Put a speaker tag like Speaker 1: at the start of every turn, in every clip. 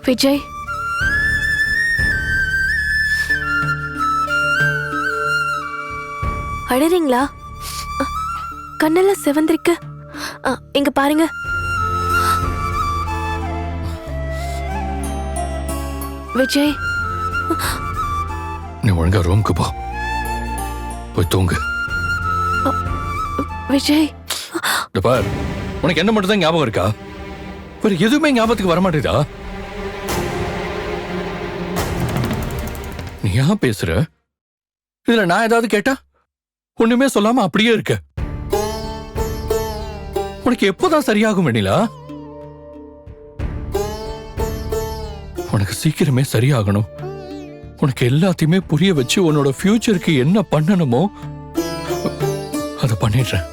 Speaker 1: விஜய், அழறீங்களா? கண்ணெல்லாம் சிவந்திருக்கு. இங்க பாருங்க. விஜய்,
Speaker 2: நீ ஒழுங்கா ரூமுக்கு போ, போய் தூங்கு.
Speaker 1: விஜய்,
Speaker 2: பார், உனக்கு என்ன மட்டும் தான் ஞாபகம் இருக்கா? வேற எதுவுமே ஞாபகத்துக்கு வரமாட்டேதா? நீ ஏன் பேசுற? இதுல நான் ஏதாவது கேட்டா ஒண்ணுமே சொல்லாம அப்படியே இருக்க. உனக்கு எப்போதான் சரியாகும் வெண்ணிலா? உனக்கு சீக்கிரமே சரியாகணும். உனக்கு எல்லாத்தையுமே புரிய வச்சு உன்னோட ஃபியூச்சருக்கு என்ன பண்ணணுமோ அதை பண்ணிடுறேன்.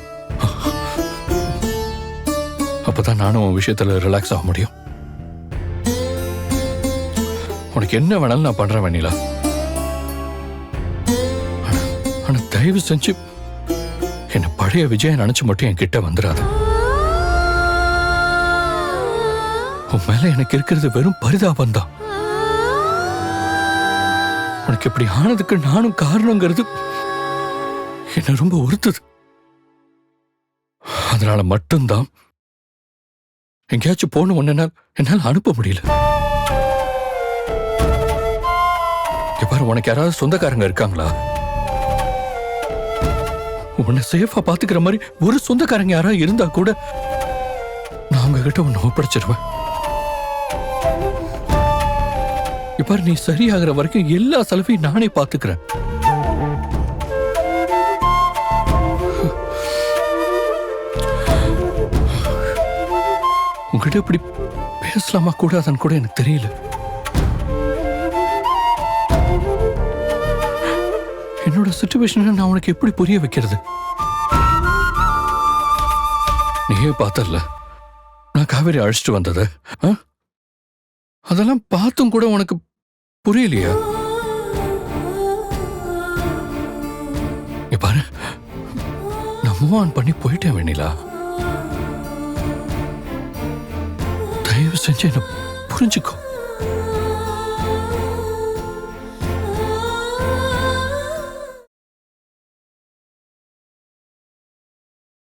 Speaker 2: அப்பதான் நானும் உன் விஷயத்துல ரிலாக்ஸ் ஆக முடியும். உனக்கு என்ன வேணாலும் நான் பண்றேன் வெண்ணிலா. ஆனா தயவு செஞ்சு என்ன பழைய விஜய நினைச்சு மட்டும் என் கிட்ட வந்துடாத. உன் மேல எனக்கு இருக்கிறது வெறும் பரிதாபம் தான். உனக்கு இப்படி ஆனதுக்கு நானும் காரணங்கிறது என்ன ரொம்ப உறுத்துது. அதனால மட்டும்தான் எங்கேயாச்சும் போன உடனே என்னால அனுப்ப முடியல. பாரு, உனக்கு யாராவது சொந்தக்காரங்க இருக்காங்களா? உன்னை சேஃபா பாத்துக்கிற மாதிரி ஒரு சொந்தக்காரங்க யாராவது இருந்தா கூட நான் அவங்க கிட்ட உன்னை ஒப்படைச்சிருவேன். இப்ப நீ சரியாகிற வரைக்கும் எல்லா செலவையும் நானே பாத்துக்கிறேன். உங்ககிட்ட இப்படி பேசலாமா கூடாதுன்னு கூட எனக்கு தெரியல. என்னோட சிச்சுவேஷனை நான் உனக்கு எப்படி புரிய வைக்கிறது? நீயே பார்த்தல நான் காவேரி அழைச்சிட்டு வந்தத. அதெல்லாம் பார்த்தும் கூட உனக்கு புரியலையா? பாரு, நான் மூவ் ஆன் பண்ணி போயிட்டேன் வெண்ணிலா. தயவு செஞ்சு என்ன புரிஞ்சுக்கோ.